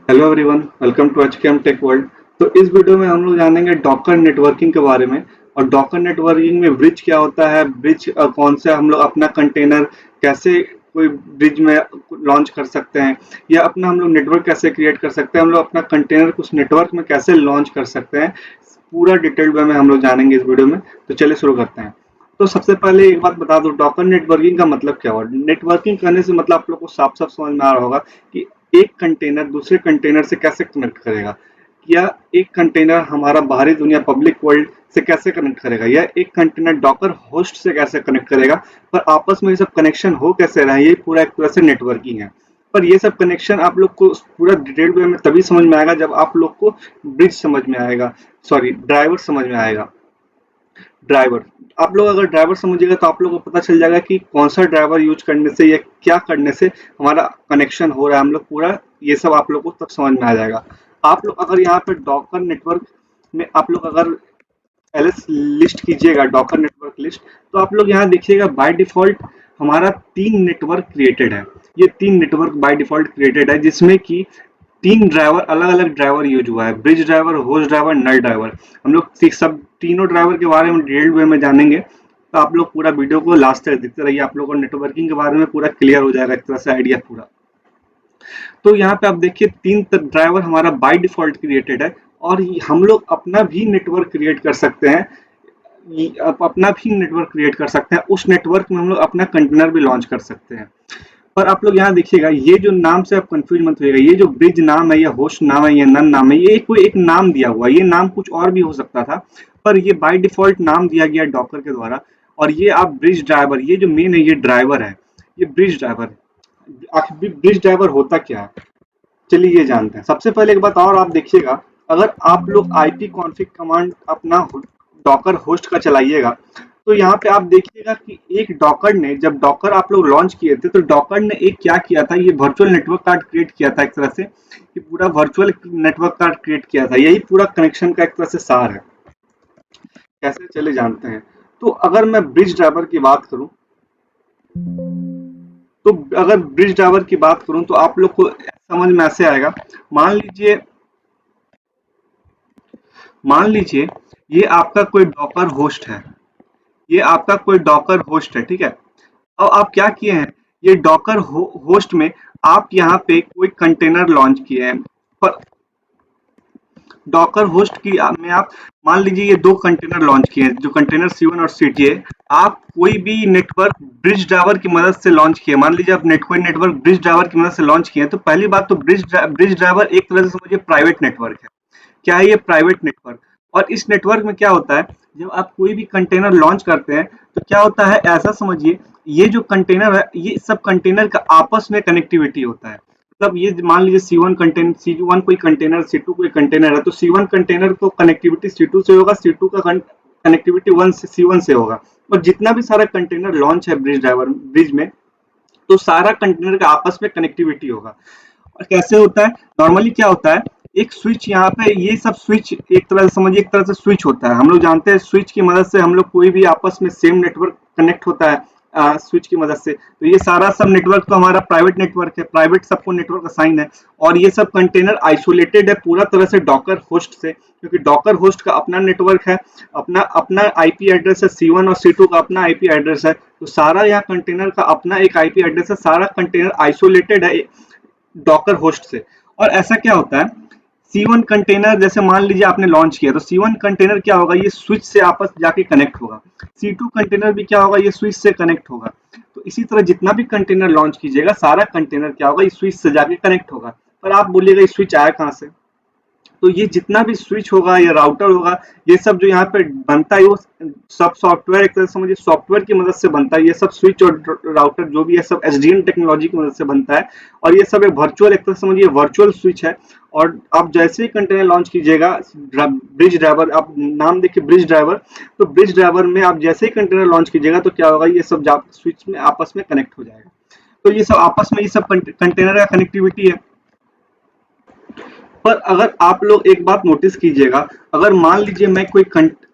Hello everyone, welcome to HKM tech world. तो इस video में हम लोग जानेंगे डॉकर नेटवर्किंग के बारे में। और डॉकर नेटवर्किंग में ब्रिज क्या होता है, ब्रिज कौन से हम लोग अपना कंटेनर कैसे कोई ब्रिज में लॉन्च कर सकते हैं, या अपना हम लोग नेटवर्क कैसे क्रिएट कर सकते हैं, हम लोग अपना कंटेनर कुछ नेटवर्क में कैसे लॉन्च कर सकते हैं। पूरा डिटेल्ड वे में हम लोग जानेंगे इस वीडियो में। तो चलिए शुरू करते हैं। तो सबसे पहले एक बात बता दूं, डॉकर नेटवर्किंग का मतलब क्या हुआ। नेटवर्किंग करने से मतलब आप लोग को साफ साफ समझ में आ रहा होगा कि एक कंटेनर दूसरे कंटेनर से कैसे कनेक्ट करेगा, या एक कंटेनर हमारा बाहरी दुनिया पब्लिक वर्ल्ड से कैसे कनेक्ट करेगा, या एक कंटेनर डॉकर होस्ट से कैसे कनेक्ट करेगा। पर आपस में ये सब कनेक्शन हो कैसे रहा है, ये पूरा एक तरह से नेटवर्किंग है। पर ये सब कनेक्शन आप लोग को पूरा डिटेल वे में तभी समझ में आएगा जब आप लोग को ब्रिज समझ में आएगा, सॉरी ड्राइवर समझ में आएगा। ड्राइवर, आप लोग अगर ड्राइवर समझिएगा तो आप लोग को पता चल जाएगा कि कौन सा ड्राइवर यूज करने से या क्या करने से हमारा कनेक्शन हो रहा है। हम लोग पूरा ये सब आप लोग को तब समझ में आ जाएगा। आप लोग अगर यहाँ पे डॉकर नेटवर्क में आप लोग अगर एलएस लिस्ट कीजिएगा, डॉकर नेटवर्क लिस्ट, तो आप लोग यहाँ देखिएगा बाय डिफॉल्ट हमारा 3 नेटवर्क क्रिएटेड है। ये 3 नेटवर्क बाय डिफॉल्ट क्रिएटेड है, जिसमें कि 3 ड्राइवर, अलग अलग ड्राइवर यूज हुआ है। ब्रिज ड्राइवर, होस्ट ड्राइवर, नल ड्राइवर। हम लोग सब तीनों ड्राइवर के बारे में डिटेल्ड वे में जानेंगे। तो आप लोग पूरा वीडियो को लास्ट तक देखते रहिए, आप लोग को नेटवर्किंग के बारे में पूरा क्लियर हो जाएगा, एक तरह से आइडिया पूरा। तो यहाँ पे आप देखिए 3 ड्राइवर हमारा बाय डिफॉल्ट क्रिएटेड है, और हम लोग अपना भी नेटवर्क क्रिएट कर सकते हैं। आप अपना भी नेटवर्क क्रिएट कर सकते हैं, उस नेटवर्क में हम लोग अपना कंटेनर भी लॉन्च कर सकते हैं। पर आप लोग यहाँ देखिएगा, ये जो नाम से आप कंफ्यूज मत होइएगा, ये जो ब्रिज नाम है, या होस्ट नाम है, या नन नाम है, ये कोई एक नाम दिया हुआ है। ये नाम कुछ और भी हो सकता था, पर ये बाय डिफॉल्ट नाम दिया गया डॉकर के द्वारा। और ये आप ब्रिज ड्राइवर, ये जो मेन है ये ड्राइवर है, ये ब्रिज ड्राइवर है। आखिर ब्रिज ड्राइवर होता क्या है, चलिए ये जानते हैं। सबसे पहले एक बात और आप देखिएगा, अगर आप लोग आईपी कॉन्फ़िग कमांड अपना डॉकर होस्ट का चलाइएगा, तो यहाँ पे आप देखिएगा कि एक डॉकर ने, जब डॉकर आप लोग लॉन्च किए थे, तो डॉकर ने एक क्या किया था, ये वर्चुअल नेटवर्क कार्ड क्रिएट किया था एक तरह से। ये पूरा वर्चुअल नेटवर्क कार्ड क्रिएट किया था, यही पूरा कनेक्शन का एक तरह से सार है। कैसे, चले जानते हैं। तो अगर मैं ब्रिज ड्राइवर की बात करूं, तो अगर ब्रिज ड्राइवर की बात करूं तो आप लोग को समझ में ऐसे आएगा। मान लीजिए मान लीजिए ये आपका कोई डॉकर होस्ट है, ये आपका कोई डॉकर होस्ट है, ठीक है। अब आप क्या किए हैं, ये डॉकर होस्ट में आप यहाँ पे कोई कंटेनर लॉन्च किए हैं। पर डॉकर होस्ट की में आप मान लीजिए ये 2 कंटेनर लॉन्च किए हैं, जो कंटेनर C1 और C2 है। आप कोई भी नेटवर्क ब्रिज ड्राइवर की मदद से लॉन्च किए, मान लीजिए आप कोई नेटवर्क ब्रिज ड्राइवर की मदद से लॉन्च किए, तो पहली बात तो ब्रिज ड्राइवर एक तरह से समझिए प्राइवेट नेटवर्क है। क्या है ये, प्राइवेट नेटवर्क। और इस नेटवर्क में क्या होता है, जब आप कोई भी कंटेनर लॉन्च करते हैं तो क्या होता है, ऐसा समझिए ये जो कंटेनर है, ये सब कंटेनर का आपस में कनेक्टिविटी होता है। मतलब ये मान लीजिए C1 कोई कंटेनर, C2 कोई कंटेनर है, तो C1 कंटेनर को कनेक्टिविटी C2 से होगा, C2 का कनेक्टिविटी C1 से होगा। और जितना भी सारा कंटेनर लॉन्च है ब्रिज में, तो सारा कंटेनर का आपस में कनेक्टिविटी होगा। और कैसे होता है, नॉर्मली क्या होता है, एक स्विच यहाँ पे, ये सब स्विच एक तरह से समझिए, एक तरह से स्विच होता है। हम लोग जानते हैं स्विच की मदद से हम लोग कोई भी आपस में सेम नेटवर्क कनेक्ट होता है स्विच की मदद से। तो ये सारा सब नेटवर्क तो हमारा प्राइवेट नेटवर्क है, प्राइवेट सबको नेटवर्क असाइन है। और ये सब कंटेनर आइसोलेटेड है पूरा तरह से डॉकर होस्ट से, क्योंकि डॉकर होस्ट का अपना नेटवर्क है, अपना अपना आईपी एड्रेस है। C1 और C2 का अपना आईपी एड्रेस है, तो सारा यहाँ कंटेनर का अपना एक आईपी एड्रेस है। सारा कंटेनर आइसोलेटेड है डॉकर होस्ट से। और ऐसा क्या होता है, C1 कंटेनर जैसे मान लीजिए आपने लॉन्च किया, तो C1 कंटेनर क्या होगा, ये स्विच से आपस जाके कनेक्ट होगा। C2 कंटेनर भी क्या होगा, ये स्विच से कनेक्ट होगा। तो इसी तरह जितना भी कंटेनर लॉन्च कीजिएगा, सारा कंटेनर क्या होगा, ये स्विच से जाके कनेक्ट होगा। पर आप बोलिएगा ये स्विच आया कहाँ से, तो ये जितना भी स्विच होगा या राउटर होगा, ये सब जो यहाँ पे बनता है, वो सब सॉफ्टवेयर, एक तरह से समझिए सॉफ्टवेयर की मदद से बनता है। ये सब स्विच और राउटर जो भी है, सब SDN टेक्नोलॉजी की मदद से बनता है। और ये सब एक वर्चुअल, एक तरह से समझिए वर्चुअल स्विच है। और आप जैसे ही कंटेनर लॉन्च कीजिएगा, ब्रिज ड्राइवर, आप नाम देखिए ब्रिज ड्राइवर, तो ब्रिज ड्राइवर में आप जैसे ही कंटेनर लॉन्च कीजिएगा, तो क्या होगा, ये सब स्विच में आपस में कनेक्ट हो जाएगा। तो ये सब आपस में, ये सब कंटेनर का कनेक्टिविटी है। पर अगर आप लोग एक बात नोटिस कीजिएगा, अगर मान लीजिए मैं कोई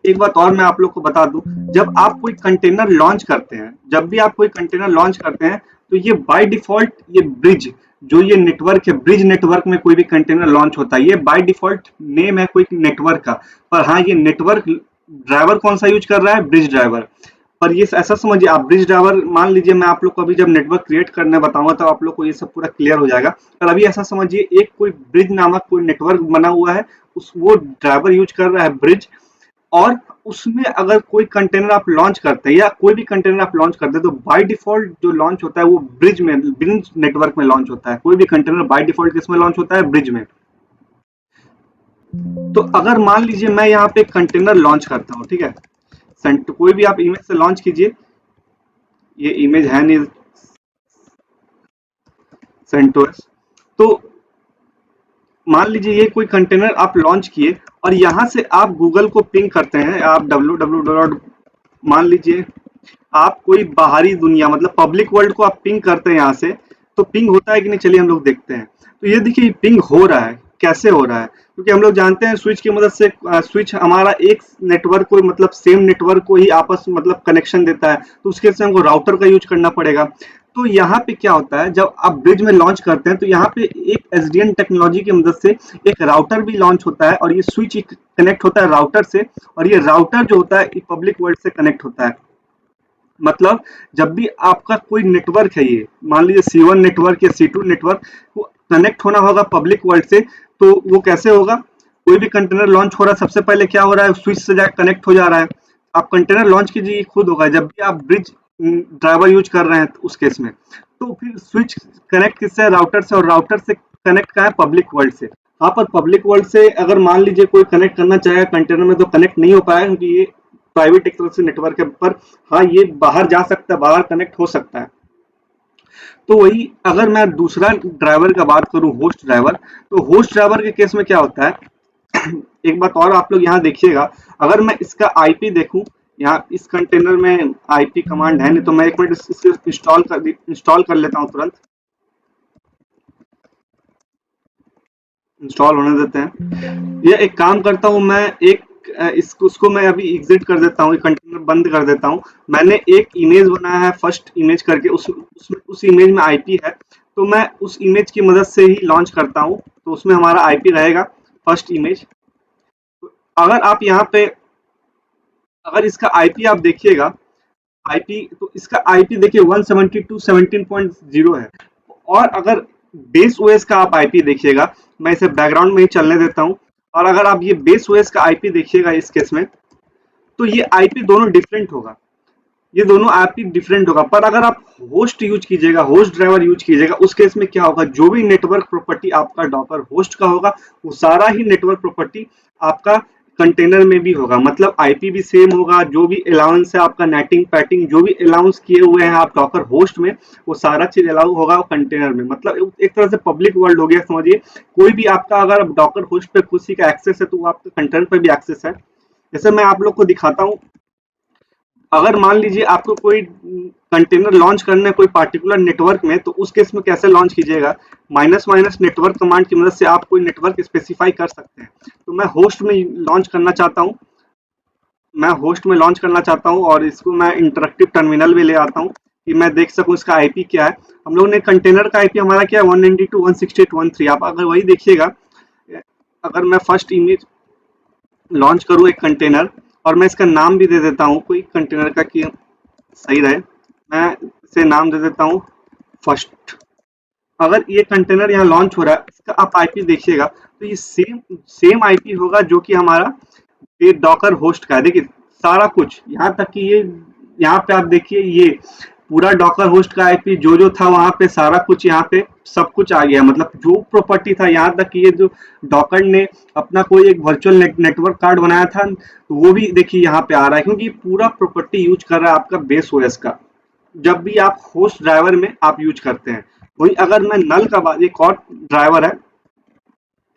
एक बात और मैं आप लोग को बता दूं, जब आप कोई कंटेनर लॉन्च करते हैं, जब भी आप कोई कंटेनर लॉन्च करते हैं, तो ये बाय डिफॉल्ट ये ब्रिज जो ये नेटवर्क है, ब्रिज नेटवर्क में कोई भी कंटेनर लॉन्च होता है, ये बाय डिफॉल्ट नेम है कोई नेटवर्क का, पर हाँ ये नेटवर्क ड्राइवर कौन सा यूज कर रहा है, ब्रिज ड्राइवर। पर ये ऐसा समझिए आप, ब्रिज ड्राइवर मान लीजिए मैं आप लोग को अभी जब नेटवर्क क्रिएट करने बताऊंगा तो आप लोग को ये सब पूरा क्लियर हो जाएगा। पर अभी ऐसा समझिए एक कोई ब्रिज नामक कोई नेटवर्क बना हुआ है, उस वो ड्राइवर यूज कर रहा है ब्रिज, और उसमें अगर कोई कंटेनर आप लॉन्च करते हैं या कोई भी कंटेनर आप लॉन्च करते हैं तो बाय डिफॉल्ट जो लॉन्च होता है वो ब्रिज में, ब्रिज नेटवर्क में लॉन्च होता है। कोई भी कंटेनर बाय डिफॉल्ट किसमें लॉन्च होता है, ब्रिज में। तो अगर मान लीजिए मैं यहाँ पे कंटेनर लॉन्च करता हूँ, ठीक है, कोई भी आप इमेज से लॉन्च कीजिए, ये इमेज है नहीं सेंटोस, तो मान लीजिए ये कोई कंटेनर आप लॉन्च किए और यहाँ से आप गूगल को पिंग करते हैं, आप www मान लीजिए आप कोई बाहरी दुनिया मतलब पब्लिक वर्ल्ड को आप पिंग करते हैं यहाँ से, तो पिंग होता है कि नहीं, चलिए हम लोग देखते हैं। तो ये देखिए पिंग हो रहा है, कैसे हो रहा है, क्योंकि हम लोग जानते हैं स्विच की मदद से, स्विच हमारा एक नेटवर्क को मतलब सेम नेटवर्क को ही आपस मतलब कनेक्शन देता है, तो उसके लिए हमको राउटर का यूज करना पड़ेगा। तो यहाँ पे क्या होता है, जब आप ब्रिज में लॉन्च करते हैं तो यहाँ पे एक एसडीएन टेक्नोलॉजी की मदद से एक राउटर भी लॉन्च होता है, और ये स्विच कनेक्ट होता है राउटर से, और ये राउटर जो होता है पब्लिक वर्ल्ड से कनेक्ट होता है। मतलब जब भी आपका कोई नेटवर्क है, ये मान लीजिए C1 नेटवर्क या C2 नेटवर्क, वो कनेक्ट होना होगा पब्लिक वर्ल्ड से, तो वो कैसे होगा, कोई भी कंटेनर लॉन्च हो रहा है सबसे पहले क्या हो रहा है, स्विच से जाकर कनेक्ट हो जा रहा है। आप कंटेनर लॉन्च कीजिए खुद होगा, जब भी आप ब्रिज ड्राइवर यूज कर रहे हैं उस केस में, तो फिर स्विच कनेक्ट किससे है, राउटर से, और राउटर से कनेक्ट का है पब्लिक वर्ल्ड से। हाँ, पर पब्लिक वर्ल्ड से अगर मान लीजिए कोई कनेक्ट करना चाहेगा कंटेनर में तो कनेक्ट नहीं हो पाएगा, क्योंकि ये प्राइवेट एक तरह से नेटवर्क है। पर हाँ ये बाहर जा सकता है, बाहर कनेक्ट हो सकता है। तो वही अगर मैं दूसरा ड्राइवर का बात करूं, होस्ट ड्राइवर, तो होस्ट ड्राइवर के केस में क्या होता है एक बात और आप लोग यहाँ देखिएगा, अगर मैं इसका आईपी देखूं, यहाँ इस कंटेनर में आईपी कमांड है नहीं, तो मैं एक मिनट इसको इंस्टॉल कर लेता हूं, तुरंत इंस्टॉल होने देते हैं। ये एक काम करता हूं मैं, एक उसको मैं अभी एग्जिट कर देता हूँ, कंटेनर बंद कर देता हूँ। मैंने एक इमेज बनाया है फर्स्ट इमेज करके, उस इमेज में आईपी है, तो मैं उस इमेज की मदद से ही लॉन्च करता हूँ, तो उसमें हमारा आईपी रहेगा फर्स्ट इमेज। अगर आप यहाँ पे अगर इसका आईपी आप देखिएगा, आईपी तो इसका आईपी देखिए 172.17.0 है। और अगर बेस ओएस का आप आईपी देखिएगा, मैं इसे बैकग्राउंड में ही चलने देता हूं, और अगर आप ये बेस ओएस का आईपी देखिएगा इस केस में, तो ये आईपी दोनों डिफरेंट होगा, ये दोनों आईपी डिफरेंट होगा। पर अगर आप होस्ट यूज कीजिएगा, होस्ट ड्राइवर यूज कीजिएगा, उस केस में क्या होगा, जो भी नेटवर्क प्रॉपर्टी आपका डॉकर होस्ट का होगा, वो सारा ही नेटवर्क प्रॉपर्टी आपका कंटेनर में भी होगा। मतलब आईपी भी सेम होगा, जो भी अलाउंस है आपका, नेटिंग पैटिंग जो भी अलाउंस किए हुए हैं आप डॉकर होस्ट में, वो सारा चीज अलाउ होगा कंटेनर में। मतलब एक तरह से पब्लिक वर्ल्ड हो गया समझिए। कोई भी आपका अगर डॉकर होस्ट पे किसी का एक्सेस है तो वो आपके कंटेनर पे भी एक्सेस है। जैसे मैं आप लोग को दिखाता हूँ, अगर मान लीजिए आपको कोई कंटेनर लॉन्च करना है कोई पार्टिकुलर नेटवर्क में, तो उस केस में कैसे लॉन्च कीजिएगा, माइनस नेटवर्क कमांड की मदद से आप कोई नेटवर्क स्पेसिफाई कर सकते हैं। तो मैं होस्ट में लॉन्च करना चाहता हूँ, और इसको मैं इंटरेक्टिव टर्मिनल में ले आता हूँ कि मैं देख सकूँ इसका आईपी क्या है। हम लोग ने कंटेनर का आईपी हमारा क्या है 192.168.1.3। आप अगर वही देखिएगा, अगर मैं फर्स्ट इमेज लॉन्च करूँ एक कंटेनर, और मैं इसका नाम भी दे देता हूँ कोई कंटेनर का कि सही रहे, मैं इसे नाम दे देता हूँ फर्स्ट। अगर ये कंटेनर यहाँ लॉन्च हो रहा है, इसका आप आईपी देखिएगा तो ये सेम आईपी होगा जो कि हमारा ये डॉकर होस्ट का है। देखिए सारा कुछ यहाँ तक कि ये यहाँ पे आप देखिए, ये पूरा डॉकर होस्ट का आईपी जो था वहां पे सारा कुछ यहाँ पे सब कुछ आ गया। मतलब जो प्रॉपर्टी था, यहाँ तक कि ये जो डॉकर ने अपना कोई एक वर्चुअल नेटवर्क कार्ड बनाया था, तो वो भी देखिए यहाँ पे आ रहा है, क्योंकि पूरा प्रॉपर्टी यूज कर रहा है आपका बेस ओएस का, जब भी आप होस्ट ड्राइवर में आप यूज करते हैं। वही अगर मैं नल का बात, एक और ड्राइवर है,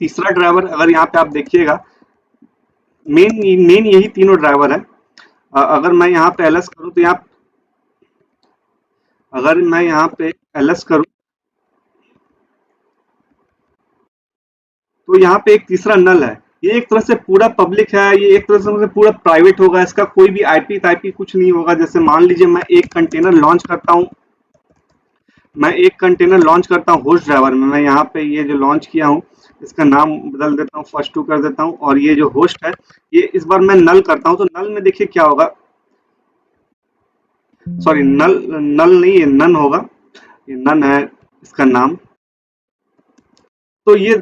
तीसरा ड्राइवर, अगर यहाँ पे आप देखिएगा, मेन यही तीनों ड्राइवर है। अगर मैं यहाँ पे एलएस करूँ तो अगर मैं यहाँ पे एलएस करूँ तो यहाँ पे एक तीसरा नल है। ये एक तरह से पूरा पब्लिक है, ये एक तरह से पूरा प्राइवेट होगा, इसका कोई भी आईपी टाईपी कुछ नहीं होगा। जैसे मान लीजिए मैं एक कंटेनर लॉन्च करता हूँ, मैं एक कंटेनर लॉन्च करता हूँ होस्ट ड्राइवर में। मैं यहाँ पे ये जो लॉन्च किया हूँ इसका नाम बदल देता हूँ, फर्स्ट टू कर देता हूँ, और ये जो होस्ट है ये इस बार मैं नल करता हूँ। तो नल में देखिए क्या होगा, सॉरी नल नल नहीं, ये नन होगा, ये नन है इसका नाम। तो ये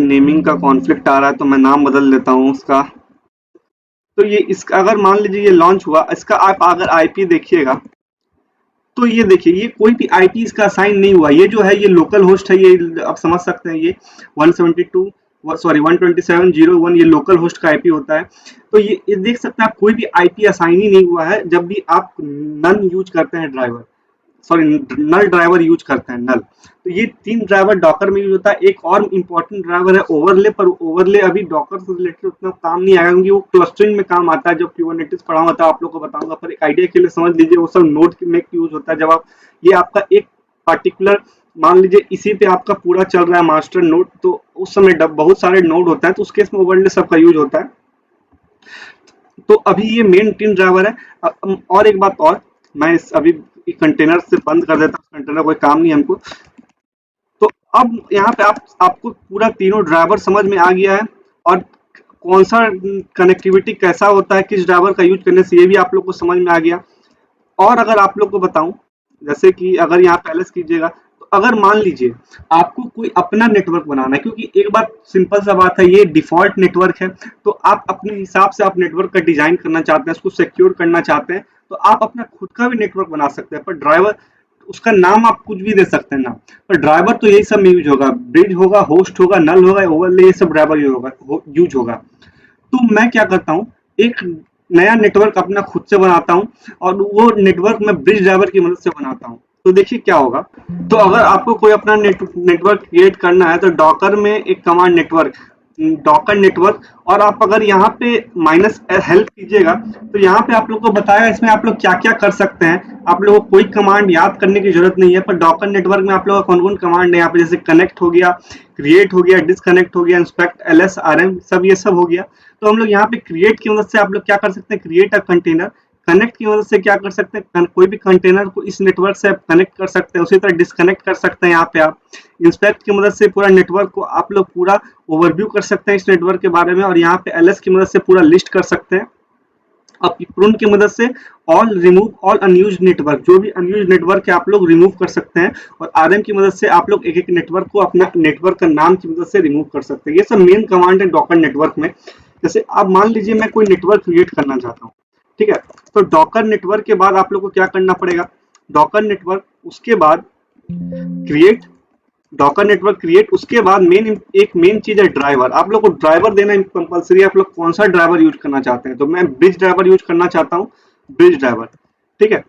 नेमिंग का कॉन्फ्लिक्ट आ रहा है तो मैं नाम बदल देता हूँ उसका। तो ये इसका अगर मान लीजिए ये लॉन्च हुआ, इसका आप अगर आईपी देखिएगा तो ये देखिए ये कोई भी आईपी इसका असाइन नहीं हुआ। ये जो है ये लोकल होस्ट है, ये आप समझ सकते हैं, ये 172 सॉरी 127.0.1 ये लोकल होस्ट का आईपी होता है। तो ये देख सकते हैं आप, कोई भी आईपी असाइन ही नहीं हुआ है जब भी आप नन यूज करते हैं ड्राइवर, सॉरी नल ड्राइवर यूज करते हैं नल। तो ये 3 ड्राइवर डॉकर में यूज होता है। एक और इंपॉर्टेंट ड्राइवर है ओवरले, पर ओवरले अभी डॉकर से रिलेटेड उतना काम नहीं आएगा क्योंकि वो क्लस्टरिंग में काम आता है। जब क्यूबरनेटिस पढ़ा हुआ था आप लोग को बताऊंगा, पर एक आइडिया के लिए समझ लीजिए वो सब नोड में यूज होता है। जब आप ये आपका एक पार्टिकुलर मान लीजिए इसी पे आपका पूरा चल रहा है मास्टर नोड, तो उस समय बहुत सारे नोड होता है, तो उस केस में ओवरले सबका यूज होता है। तो अभी ये मेन 3 ड्राइवर है। और एक बात और, मैं इस अभी कंटेनर से बंद कर देता हूँ, कंटेनर कोई काम नहीं हमको। तो अब यहाँ पे आपको पूरा तीनों ड्राइवर समझ में आ गया है, और कौन सा कनेक्टिविटी कैसा होता है किस ड्राइवर का यूज करने से ये भी आप लोग को समझ में आ गया। और अगर आप लोग को बताऊं, जैसे कि अगर यहाँ पे एलएस कीजिएगा, तो अगर मान लीजिए आपको कोई अपना नेटवर्क बनाना है, क्योंकि एक बात सिंपल सा बात है, ये डिफॉल्ट नेटवर्क है, तो आप अपने हिसाब से आप नेटवर्क का डिजाइन करना चाहते हैं, उसको सिक्योर करना चाहते हैं, तो आप अपना खुद का भी नेटवर्क बना सकते हैं। पर ड्राइवर उसका नाम आप कुछ भी दे सकते हैं ना, पर ड्राइवर तो यही सब में यूज होगा, ब्रिज होगा, होस्ट होगा, नल होगा, ओवरले, ये सब ड्राइवर यूज होगा। तो मैं क्या करता हूँ, एक नया नेटवर्क अपना खुद से बनाता हूँ, और वो नेटवर्क मैं ब्रिज ड्राइवर की मदद से बनाता हूँ। तो देखिए क्या होगा। तो अगर आपको कोई अपना नेटवर्क क्रिएट करना है तो डॉकर में एक कमांड नेटवर्क, डॉकर नेटवर्क, और आप अगर यहाँ पे माइनस हेल्प कीजिएगा तो यहाँ पे आप लोग को बताया इसमें आप लोग क्या क्या कर सकते हैं। आप लोगों को कोई कमांड याद करने की जरूरत नहीं है, पर डॉकर नेटवर्क में आप लोगों का कौन कौन कमांड है यहाँ पे, जैसे कनेक्ट हो गया, क्रिएट हो गया, डिसकनेक्ट हो गया, इंस्पेक्ट, एलएस, आरएम, सब ये सब हो गया। तो हम लोग यहाँ पे क्रिएट की मदद से आप लोग क्या कर सकते हैं, क्रिएट अ कंटेनर। कनेक्ट की मदद से क्या कर सकते हैं, कोई भी कंटेनर को इस नेटवर्क से कनेक्ट कर सकते हैं। उसी तरह डिस्कनेक्ट कर सकते हैं यहाँ पे आप। इंस्पेक्ट की मदद से पूरा नेटवर्क को आप लोग पूरा ओवरव्यू कर सकते हैं इस नेटवर्क के बारे में, और यहाँ पे एलएस की मदद से पूरा लिस्ट कर सकते हैं। अब प्रून की मदद से all remove all unused network, जो भी अनयूज नेटवर्क है आप लोग रिमूव कर सकते हैं। और आरएम की मदद से आप लोग एक एक नेटवर्क को अपना नेटवर्क का नाम की मदद से रिमूव कर सकते हैं। ये सब मेन कमांड है डॉकर नेटवर्क में। जैसे आप मान लीजिए मैं कोई नेटवर्क क्रिएट करना चाहता हूँ, ठीक है, तो डॉकर नेटवर्क के बाद आप लोग को क्या करना पड़ेगा, डॉकर नेटवर्क, उसके बाद क्रिएट, डॉकर नेटवर्क क्रिएट, उसके बाद एक मेन चीज है ड्राइवर। आप लोग को ड्राइवर देना कंपलसरी, आप लोग कौन सा ड्राइवर यूज करना चाहते हैं। तो मैं ब्रिज ड्राइवर यूज करना चाहता हूँ, ब्रिज ड्राइवर, ठीक है,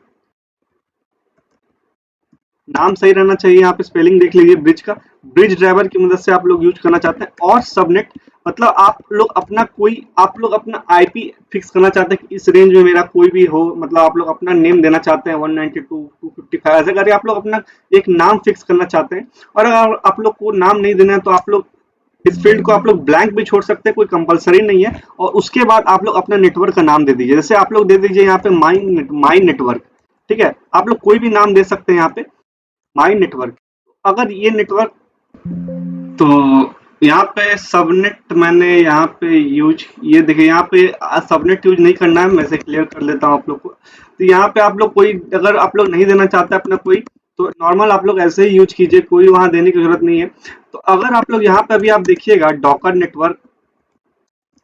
नाम सही रहना चाहिए, यहाँ पे स्पेलिंग देख लीजिए ब्रिज का। ब्रिज ड्राइवर की मदद से आप लोग यूज करना चाहते हैं। और सबनेट, मतलब आप लोग अपना आईपी फिक्स करना चाहते हैं कि इस रेंज में मेरा कोई भी हो, मतलब आप लोग अपना नेम देना चाहते हैं 192 255, ऐसे करके आप लोग अपना एक नाम फिक्स करना चाहते हैं। और अगर आप लोग को नाम नहीं देना है तो आप लोग इस फील्ड को आप लोग ब्लैंक भी छोड़ सकते हैं, कोई कंपलसरी नहीं है। और उसके बाद आप लोग अपना नेटवर्क का नाम दे दीजिए। जैसे आप लोग दे दीजिए यहाँ पे माई नेटवर्क, ठीक है, आप लोग कोई भी नाम दे सकते हैं यहाँ पे माई नेटवर्क। अगर ये नेटवर्क, तो यहाँ पे सबनेट मैंने यहाँ पे यूज, ये देखिए यहाँ पे सबनेट यूज नहीं करना है, मैं से क्लियर कर लेता हूँ आप लोग को। तो यहाँ पे आप लोग कोई, अगर आप लोग नहीं देना चाहते अपना कोई, तो नॉर्मल आप लोग ऐसे ही यूज कीजिए, कोई वहां देने की जरूरत नहीं है। तो अगर आप लोग यहाँ पे अभी आप देखिएगा डॉकर नेटवर्क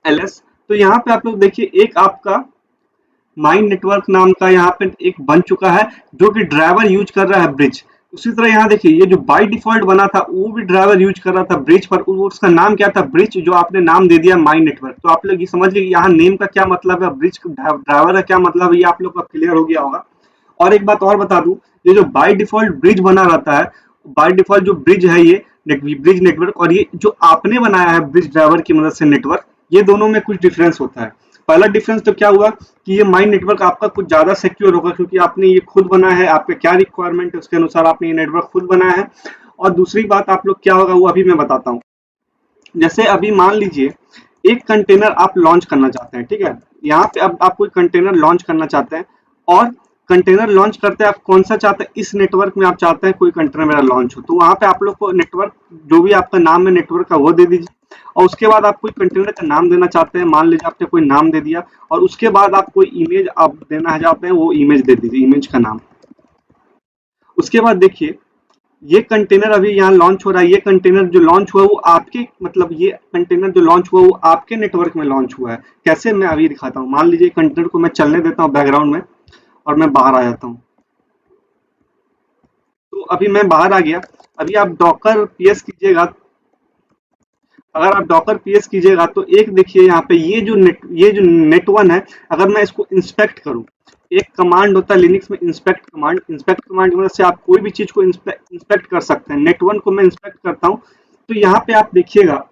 एलएस, तो यहाँ पे आप लोग देखिए एक आपका माइन नेटवर्क नाम का यहाँ पे एक बन चुका है, जो कि ड्राइवर यूज कर रहा है ब्रिज। उसी तरह यहाँ देखिए ये जो बाय डिफॉल्ट बना था वो भी ड्राइवर यूज कर रहा था ब्रिज, पर उसका नाम क्या था, ब्रिज, जो आपने नाम दे दिया माइन नेटवर्क। तो आप लोग ये समझ लीजिए यहाँ नेम का क्या मतलब है, ब्रिज ड्राइवर का क्या मतलब है, ये आप लोग का क्लियर हो गया होगा। और एक बात और बता दूं, ये जो बाय डिफॉल्ट ब्रिज बना रहता है, बाय डिफॉल्ट जो ब्रिज है ये ब्रिज नेटवर्क, और ये जो आपने बनाया है ब्रिज ड्राइवर की मदद से नेटवर्क, ये दोनों में कुछ डिफरेंस होता है। पहला डिफरेंस तो क्या हुआ कि ये माइन नेटवर्क आपका कुछ ज्यादा सिक्योर होगा, क्योंकि आपने ये खुद बनाया है, आपके क्या रिक्वायरमेंट है उसके अनुसार आपने ये नेटवर्क खुद बनाया है। और दूसरी बात आप लोग क्या होगा वो अभी मैं बताता हूँ। जैसे अभी मान लीजिए एक कंटेनर आप लॉन्च करना चाहते हैं, ठीक है, यहाँ पे अब आप कोई कंटेनर लॉन्च करना चाहते हैं, और कंटेनर लॉन्च करते हैं आप कौन सा चाहते हैं, इस नेटवर्क में आप चाहते हैं कोई कंटेनर मेरा लॉन्च हो, तो वहां पे आप लोग को नेटवर्क जो भी आपका नाम है नेटवर्क का वो दे दीजिए। और उसके बाद आप कोई कंटेनर का नाम देना चाहते हैं, मान लीजिए आपने कोई नाम दे दिया, और उसके बाद आप कोई इमेज आप देना चाहते हैं, वो इमेज दे दीजिए, इमेज का नाम। उसके बाद देखिए ये कंटेनर अभी यहाँ लॉन्च हो रहा है, ये कंटेनर जो लॉन्च हुआ है वो आपके मतलब ये कंटेनर जो लॉन्च हुआ है वो आपके नेटवर्क में लॉन्च हुआ है। कैसे, मैं अभी दिखाता हूँ। मान लीजिए कंटेनर को मैं चलने देता हूँ बैकग्राउंड में और मैं बाहर आ जाता हूँ। तो अभी मैं बाहर आ गया। अभी आप डॉकर पीएस कीजिएगा, अगर आप डॉकर पीएस कीजिएगा तो एक देखिए यहाँ पे ये जो नेट वन है, अगर मैं इसको इंस्पेक्ट करूँ, एक कमांड होता है लिनक्स में इंस्पेक्ट कमांड। इंस्पेक्ट कमांड की मदद से आप कोई भी चीज को इंस्पेक्ट कर सकते हैं। नेट वन को मैं इंस्पेक्ट करता हूँ तो यहाँ पे आप देखिएगा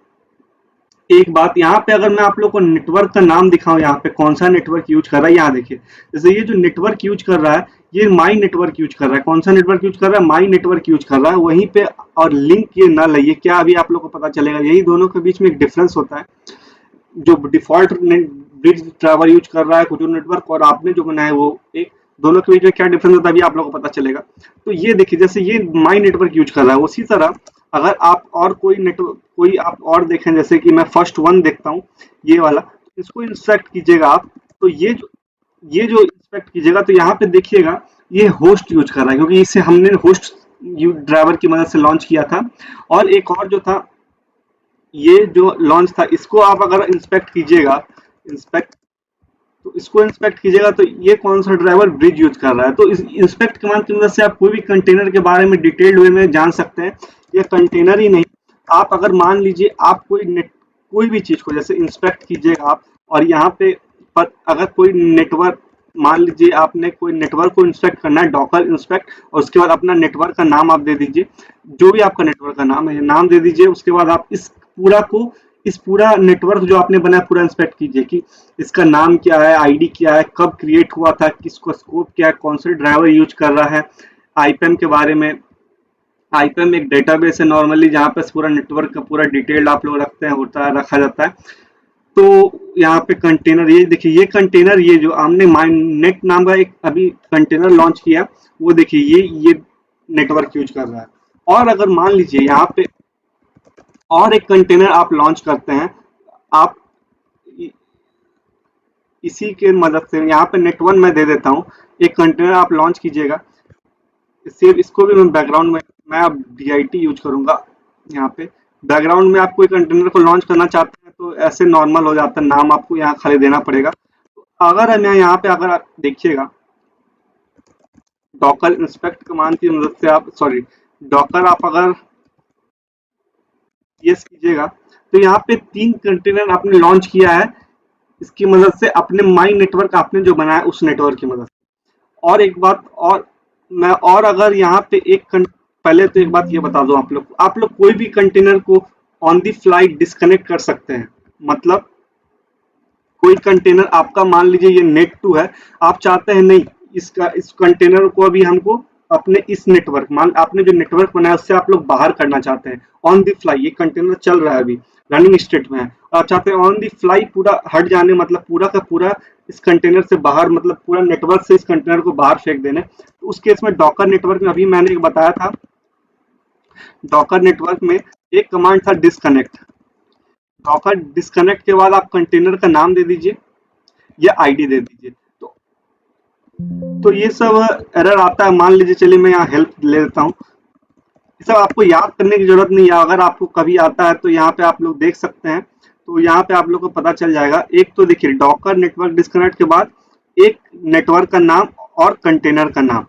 एक बात, यहाँ पे अगर मैं आप लोग को नेटवर्क का नाम दिखाऊं, यहाँ पे कौन सा नेटवर्क यूज कर रहा है, यहाँ देखिए जैसे ये जो नेटवर्क यूज कर रहा है ये माई नेटवर्क यूज कर रहा है। कौन सा नेटवर्क यूज कर रहा है, माई नेटवर्क यूज कर रहा है वहीं पे। और लिंक ये नल है, ये क्या अभी आप लोग को पता चलेगा, यही दोनों के बीच में एक डिफरेंस होता है। जो डिफॉल्ट ब्रिज ड्राइवर यूज कर रहा है कुछ नेटवर्क, और आपने जो बनाया है वो एक, दोनों के बीच में क्या डिफरेंस होता है अभी आप लोगों को पता चलेगा। तो ये देखिए जैसे ये माई नेटवर्क यूज कर रहा है, उसी तरह अगर आप और कोई नेटवर्क कोई आप और देखें, जैसे कि मैं फर्स्ट वन देखता हूँ ये वाला, इसको इंस्पेक्ट कीजिएगा आप। तो ये जो इंस्पेक्ट कीजिएगा तो यहाँ पे देखिएगा ये होस्ट यूज कर रहा है, क्योंकि इसे हमने होस्ट ड्राइवर की मदद से लॉन्च किया था। और एक और जो था, ये जो लॉन्च था, इसको आप अगर इंस्पेक्ट कीजिएगा, इंस्पेक्ट, तो इसको इंस्पेक्ट कीजिएगा तो ये कौन सा ड्राइवर ब्रिज यूज कर रहा है। तो इस इंस्पेक्ट कमांड की मदद से आप कोई भी कंटेनर के बारे में डिटेल्ड वे में जान सकते हैं। ये कंटेनर ही नहीं, आप अगर मान लीजिए आप कोई भी चीज को जैसे इंस्पेक्ट कीजिएगा आप, और यहाँ पे पर अगर कोई नेटवर्क, मान लीजिए आपने कोई नेटवर्क को इंस्पेक्ट करना है, डॉकर इंस्पेक्ट, और उसके बाद अपना नेटवर्क का नाम आप दे दीजिए, जो भी आपका नेटवर्क का नाम है नाम दे दीजिए। उसके बाद आप इस पूरा नेटवर्क जो आपने बनाया पूरा इंस्पेक्ट कीजिए कि इसका नाम क्या है, आईडी क्या है, कब क्रिएट हुआ था, किसको स्कोप क्या है, कौन से ड्राइवर यूज कर रहा है, आईपीएम के बारे में। आईपीएम एक डेटाबेस है नॉर्मली जहाँ पे पूरा नेटवर्क का पूरा डिटेल आप लोग रखते हैं, होता है, रखा जाता है। तो यहाँ पे कंटेनर, ये देखिए ये कंटेनर, ये जो हमने नेट नाम का एक अभी कंटेनर लॉन्च किया, वो देखिए ये नेटवर्क यूज कर रहा है। और अगर मान लीजिए यहाँ पे और एक कंटेनर आप लॉन्च करते हैं, आप इसी के मदद से यहाँ पे नेट वन मैं दे देता हूँ, एक कंटेनर आप लॉन्च कीजिएगा। सिर्फ इसको भी मैं बैकग्राउंड में मैं अब DIT यूज करूंगा। यहाँ पे बैकग्राउंड में आप कोई कंटेनर को लॉन्च करना चाहते हैं तो ऐसे नॉर्मल हो जाता है, नाम आपको यहाँ खाली देना पड़ेगा। तो अगर मैं यहाँ पे अगर आप देखिएगा डॉकर इंस्पेक्ट कमांड की मदद से आप डॉकर आप अगर यस कीजिएगा तो यहाँ पे 3 कंटेनर आपने लॉन्च किया है इसकी मदद से, अपने माई नेटवर्क आपने जो बनाया उस नेटवर्क की मदद से। और एक बात और मैं, और अगर यहाँ पे पहले तो एक बात ये बता दूं आप लोग कोई भी कंटेनर को ऑन दी फ्लाई डिस्कनेक्ट कर सकते हैं। मतलब कोई कंटेनर आपका, मान लीजिए ये नेट 2 है, आप चाहते हैं नहीं इस कंटेनर को अभी हमको अपने इस नेटवर्क, मान आपने जो नेटवर्क बनाया उससे आप लोग बाहर करना चाहते हैं ऑन दी फ्लाई, ये कंटेनर चल रहा है अभी रनिंग स्टेट में है, आप चाहते हैं ऑन दी फ्लाई पूरा हट जाने, मतलब पूरा का पूरा इस कंटेनर से बाहर, मतलब पूरा नेटवर्क से इस कंटेनर को बाहर फेंक देने, तो उस केस में डॉकर नेटवर्क में अभी मैंने एक बताया था, डॉकर नेटवर्क में एक कमांड था डिस्कनेक्ट। डॉकर डिस्कनेक्ट के बाद आप कंटेनर का नाम दे दीजिए या आईडी दे दीजिए। तो ये सब एरर आता है। मान लीजिए, चलिए मैं यहाँ हेल्प ले लेता हूँ। ये सब आपको याद करने की जरूरत नहीं है, अगर आपको कभी आता है तो यहाँ पे आप लोग देख सकते हैं, तो यहाँ पे आप लोग को पता चल जाएगा। एक तो देखिए डॉकर नेटवर्क डिस्कनेक्ट के बाद एक नेटवर्क का नाम और कंटेनर का नाम,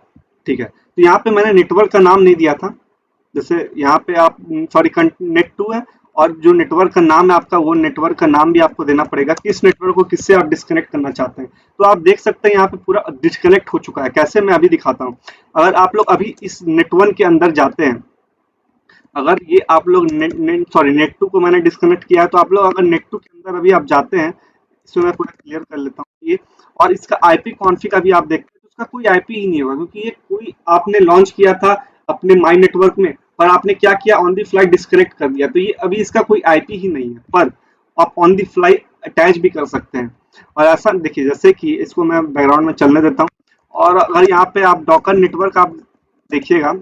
ठीक है। तो यहाँ पे मैंने नेटवर्क का नाम नहीं दिया था, जैसे यहाँ पे आप नेट 2 है और जो नेटवर्क का नाम है आपका, वो नेटवर्क का नाम भी आपको देना पड़ेगा, किस नेटवर्क को किससे आप डिस्कनेक्ट करना चाहते हैं। तो आप देख सकते हैं यहाँ पे पूरा डिस्कनेक्ट हो चुका है। कैसे, मैं अभी दिखाता हूँ। अगर आप लोग अभी इस नेट 1 के अंदर जाते हैं, अगर ये आप लोग नेट 2 को मैंने डिस्कनेक्ट किया है, तो आप लोग अगर नेट 2 के अंदर अभी आप जाते हैं, इसमें मैं पूरा क्लियर कर लेता हूँ ये, और इसका IP कॉन्फ़िग अभी आप देखते हैं तो उसका कोई IP ही नहीं होगा, क्योंकि ये कोई आपने लॉन्च किया था अपने माई नेटवर्क में, पर आपने क्या किया, ऑन दी फ्लाई डिस्कनेक्ट कर दिया, तो ये अभी इसका कोई IP ही नहीं है, पर आप ऑन दी फ्लाई अटैच भी कर सकते हैं। और ऐसा देखिए, जैसे कि इसको मैं बैकग्राउंड में चलने देता हूँ, और अगर यहाँ पे आप डॉकर नेटवर्क आप देखिएगा,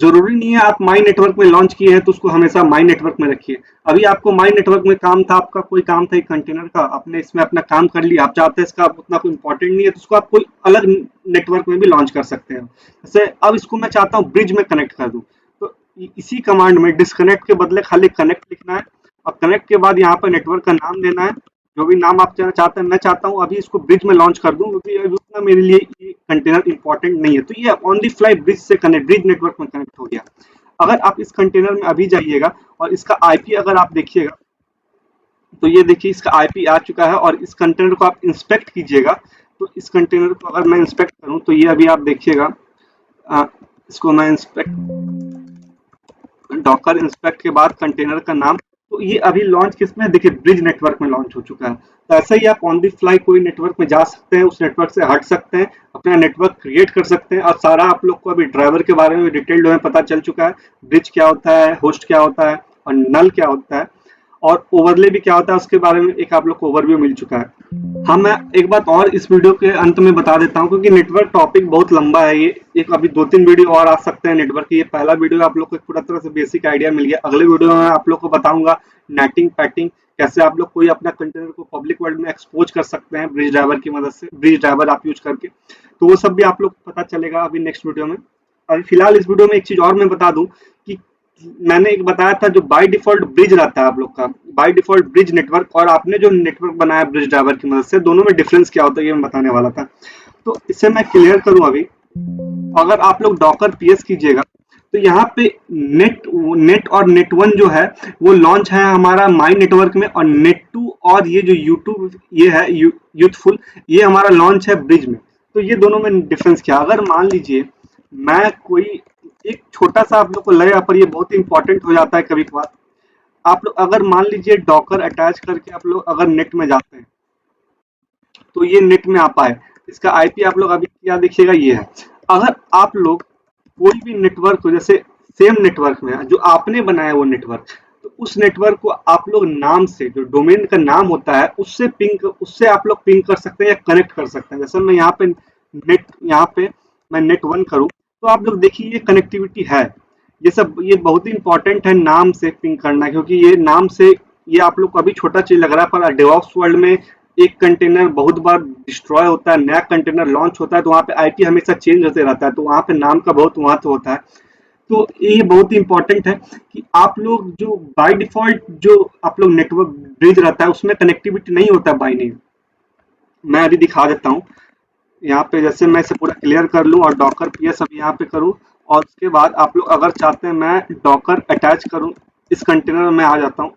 जरूरी नहीं है आप माई नेटवर्क में लॉन्च किए हैं तो उसको हमेशा माई नेटवर्क में रखिए। अभी आपको माई नेटवर्क में काम था, आपका कोई काम था एक कंटेनर का, आपने इसमें अपना काम कर लिया, आप चाहते हैं इसका उतना कोई इंपॉर्टेंट नहीं है तो उसको आप कोई अलग नेटवर्क में भी लॉन्च कर सकते हैं। जैसे अब इसको मैं चाहता हूँ ब्रिज में कनेक्ट कर दूं, तो इसी कमांड में डिस्कनेक्ट के बदले खाली कनेक्ट लिखना है और कनेक्ट के बाद यहाँ पर नेटवर्क का नाम देना है, जो भी नाम आप चाहते हैं। मैं चाहता हूँ अभी इसको ब्रिज में लॉन्च कर दूं क्योंकि अभी उतना मेरे लिए ये कंटेनर इंपॉर्टेंट नहीं है, तो ये ऑन दी फ्लाई ब्रिज से कनेक्ट, ब्रिज नेटवर्क में कनेक्ट हो गया। अगर आप इस कंटेनर में अभी जाइएगा और इसका आईपी अगर आप देखिएगा, तो ये देखिए इसका आईपी आ चुका है और इस कंटेनर को आप इंस्पेक्ट कीजिएगा। तो इस कंटेनर को अगर मैं इंस्पेक्ट करूं तो ये अभी आप देखिएगा, इसको मैं इंस्पेक्ट, डॉकर इंस्पेक्ट के बाद कंटेनर का नाम, तो ये अभी लॉन्च किसमें, देखिए ब्रिज नेटवर्क में लॉन्च हो चुका है। तो ऐसे ही आप ऑन दी फ्लाई कोई नेटवर्क में जा सकते हैं, उस नेटवर्क से हट सकते हैं, अपना नेटवर्क क्रिएट कर सकते हैं। और सारा आप लोग को अभी ड्राइवर के बारे में डिटेल्ड में पता चल चुका है, ब्रिज क्या होता है, होस्ट क्या होता है और नल क्या होता है और ओवरले भी क्या होता है, उसके बारे में एक आप लोग को ओवरव्यू मिल चुका है। हाँ, मैं एक बात और इस वीडियो के अंत में बता देता हूँ क्योंकि नेटवर्क टॉपिक बहुत लंबा है, ये एक अभी 2-3 वीडियो और आ सकते हैं नेटवर्क की। ये पहला वीडियो आप लोग को पूरा तरह से बेसिक आइडिया मिल गया। अगले वीडियो में आप लोग को बताऊंगा नेटिंग पैटिंग, कैसे आप लोग कोई अपना कंटेनर को पब्लिक वर्ल्ड में एक्सपोज कर सकते हैं ब्रिज ड्राइवर की मदद से, ब्रिज ड्राइवर आप यूज करके। तो वो सब भी आप लोग को पता चलेगा अभी नेक्स्ट वीडियो में। अभी फिलहाल इस वीडियो में एक चीज और मैं बता दूं कि मैंने एक बताया था जो बाय डिफॉल्ट ब्रिज रहता है आप लोग का, बाय डिफॉल्ट ब्रिज नेटवर्क और आपने जो नेटवर्क बनाया ब्रिज ड्राइवर की मदद से, दोनों में डिफरेंस क्या होता है ये मैं बताने वाला था। तो इसे मैं क्लियर करूं अभी। अगर आप लोग डॉकर पीएस कीजिएगा तो यहाँ पे नेट और नेट वन जो है वो लॉन्च है हमारा माई नेटवर्क में, और नेट टू और ये जो यूट्यूब ये है यूथफुल, ये हमारा लॉन्च है ब्रिज में। तो ये दोनों में डिफरेंस क्या, अगर मान लीजिए मैं कोई एक छोटा सा आप लोग को लगेगा पर ये बहुत इंपॉर्टेंट हो जाता है कभी कभार। आप लोग अगर मान लीजिए डॉकर अटैच करके आप लोग अगर नेट में जाते हैं तो ये नेट में आ पाए, इसका आईपी आप लोग अभी क्या देखिएगा ये है। अगर आप लोग कोई भी नेटवर्क को जैसे सेम नेटवर्क में जो आपने बनाया वो नेटवर्क, तो उस नेटवर्क को आप लोग नाम से, जो डोमेन का नाम होता है उससे आप लोग पिंग कर सकते हैं या कनेक्ट कर सकते हैं। जैसे मैं यहाँ पे मैं नेट वन करूँ तो आप लोग देखिए ये कनेक्टिविटी है। ये सब ये बहुत ही इंपॉर्टेंट है नाम से पिंग करना, क्योंकि ये नाम से, ये आप लोग को अभी छोटा चीज लग रहा है पर डेवॉप्स वर्ल्ड में एक कंटेनर बहुत बार डिस्ट्रॉय होता है, नया कंटेनर लॉन्च होता है तो वहाँ पे आईपी हमेशा चेंज होते रहता है, तो वहाँ पे नाम का बहुत महत्व होता है। तो ये बहुत ही इंपॉर्टेंट है कि आप लोग जो बाय डिफॉल्ट जो आप लोग नेटवर्क ब्रिज रहता है उसमें कनेक्टिविटी नहीं होता है बाय नेम। मैं अभी दिखा देता हूँ यहाँ पे, जैसे मैं इसे पूरा क्लियर कर लूँ और डॉकर पीएस अभी यहाँ पे करूँ और उसके बाद आप लोग अगर चाहते हैं मैं डॉकर अटैच करूँ इस कंटेनर में आ जाता हूँ।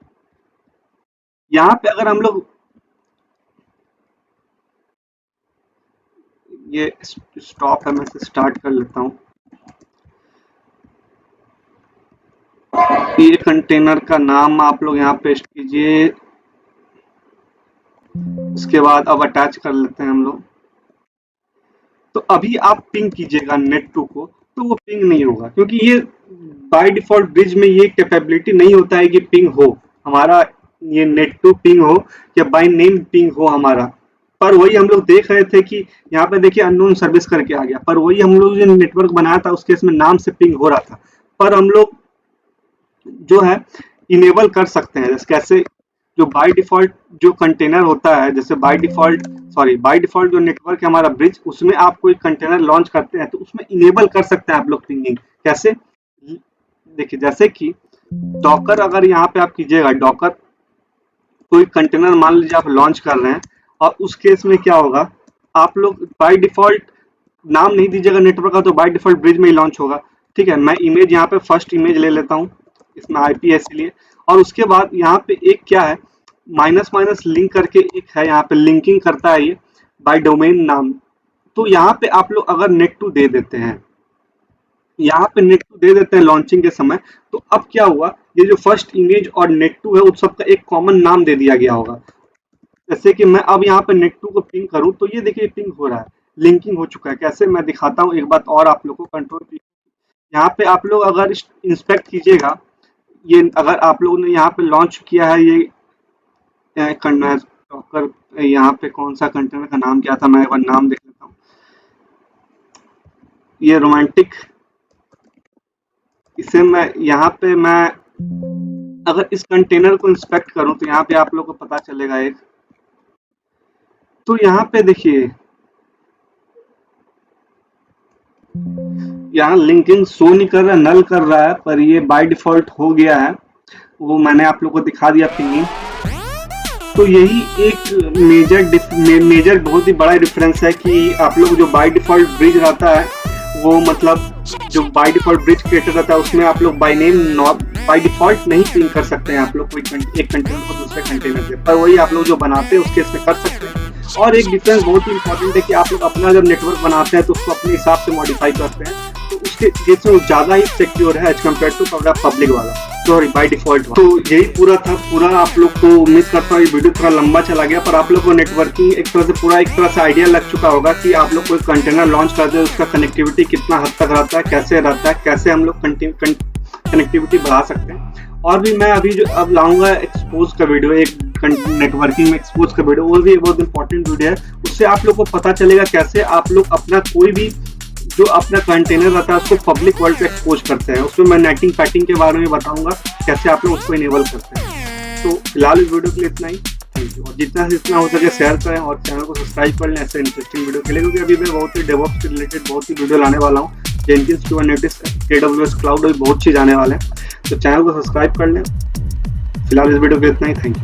यहाँ पे अगर हम लोग ये स्टॉप है, मैं इसे स्टार्ट कर लेता हूँ। ये कंटेनर का नाम आप लोग यहाँ पेस्ट कीजिए, उसके बाद अब अटैच कर लेते हैं हम लोग। तो अभी आप पिंग कीजिएगा नेट टू को तो वो पिंग नहीं होगा, क्योंकि ये बाय डिफॉल्ट ब्रिज में ये कैपेबिलिटी नहीं होता है कि पिंग हो हमारा, ये नेट टू पिंग हो या बाय नेम पिंग हो हमारा। पर वही हम लोग देख रहे थे कि यहाँ पे देखिए अननोन सर्विस करके आ गया, पर वही हम लोग जो नेटवर्क बनाया था उस केस में नाम से पिंग हो रहा था। पर हम लोग जो है इनेबल कर सकते हैं, जैसे कैसे जो बाय डिफॉल्ट जो कंटेनर होता है, जैसे बाय डिफॉल्ट जो नेटवर्क है हमारा ब्रिज, उसमें आप कोई कंटेनर लॉन्च करते हैं तो उसमें इनेबल कर सकते हैं आप लोग पिंगिंग। कैसे, देखिए जैसे कि डॉकर अगर यहाँ पे आप कीजिएगा, डॉकर कोई कंटेनर मान लीजिए आप लॉन्च कर रहे हैं और उस केस में क्या होगा, आप लोग बाय डिफॉल्ट नाम नहीं दीजिएगा नेटवर्क का तो बाय डिफॉल्ट ब्रिज में ही लॉन्च होगा। ठीक है, मैं इमेज यहाँ पे फर्स्ट इमेज ले लेता हूँ, इसमें आईपी है इसलिए। और उसके बाद यहाँ पे एक क्या है, माइनस माइनस लिंक करके एक है, यहाँ पे लिंकिंग करता है ये बाय डोमेन नाम। तो यहाँ पे आप लोग अगर नेट टू दे देते हैं, यहाँ पे नेट टू दे देते हैं लॉन्चिंग के समय, तो अब क्या हुआ, ये जो फर्स्ट इमेज और नेट टू है उस सबका एक कॉमन नाम दे दिया गया होगा। जैसे कि मैं अब यहाँ पे नेट टू को पिंग करूँ तो ये देखिए पिंग हो रहा है, लिंकिंग हो चुका है। कैसे, मैं दिखाता हूँ एक बात और आप लोग को, कंट्रोल यहाँ पे आप लोग अगर इंस्पेक्ट कीजिएगा, ये अगर आप लोगों ने यहाँ पे लॉन्च किया है ये डॉकर, यहाँ पे कौन सा कंटेनर का नाम क्या था, मैं एक बार नाम देख लेता हूँ। ये रोमांटिक, इसे मैं यहाँ पे मैं अगर इस कंटेनर को इंस्पेक्ट करूं तो यहाँ पे आप लोगों को पता चलेगा एक, तो यहाँ पे देखिए यहाँ लिंकिंग शो नहीं कर रहा, नल कर रहा है, पर ये बाय डिफॉल्ट हो गया है, वो मैंने आप लोगों को दिखा दिया पिंगिंग। तो यही एक मेजर बहुत ही बड़ा डिफरेंस है कि आप लोग जो बाय डिफॉल्ट ब्रिज रहता है वो मतलब जो बाय डिफॉल्ट ब्रिज क्रिएटर रहता है उसमें आप लोग बाय नेम बाय डिफॉल्ट नहीं पिंग कर सकते हैं आप लोग कोई एक कंटेनर को दूसरे कंटेनर से, पर वही आप लोग जो बनाते हैं उसके इसमें कर सकते हैं। और एक डिफरेंस बहुत ही इंपॉर्टेंट है कि आप लोग अपना जब नेटवर्क बनाते हैं तो उसको अपने हिसाब से मॉडिफाई करते हैं, तो उसके केस में ज़्यादा ही सिक्योर है एज कम्पेयर टू पब्लिक वाला, सॉरी बाय डिफॉल्ट वाला। तो यही पूरा था, पूरा आप लोग को उम्मीद करता हूँ ये वीडियो थोड़ा लंबा चला गया, पर आप लोग को नेटवर्किंग एक तरह से पूरा एक तरह से आइडिया लग चुका होगा कि आप लोग कोई कंटेनर लॉन्च करते हैं उसका कनेक्टिविटी कितना हद तक रहता है, कैसे रहता है, कैसे हम लोग कनेक्टिविटी बढ़ा सकते हैं। और भी मैं अभी जो अब लाऊंगा एक्सपोज का वीडियो, एक नेटवर्किंग में एक्सपोज का वीडियो, वो भी बहुत इंपॉर्टेंट वीडियो है, उससे आप लोग को पता चलेगा कैसे आप लोग अपना कोई भी जो अपना कंटेनर रहता है उसको पब्लिक वर्ल्ड पे एक्सपोज करते हैं। उसमें मैं नेटिंग पैटिंग के बारे में बताऊंगा कैसे आप लोग उसको इनेबल करते हैं। तो फिलहाल इस वीडियो के लिए इतना ही, थैंक यू। और जितना से जितना हो सके शेयर करें और चैनल को सब्सक्राइब कर लें ऐसे इंटरेस्टिंग वीडियो के लिए, क्योंकि अभी मैं बहुत ही डेवॉप्स से रिलेटेड बहुत ही वीडियो लाने वाला हूँ। जेनकिंस, कुबरनेटिस, AWS क्लाउड और बहुत चीज़ आने वाले हैं, तो चैनल को सब्सक्राइब कर लें। फिलहाल इस वीडियो के लिए इतना ही, थैंक यू।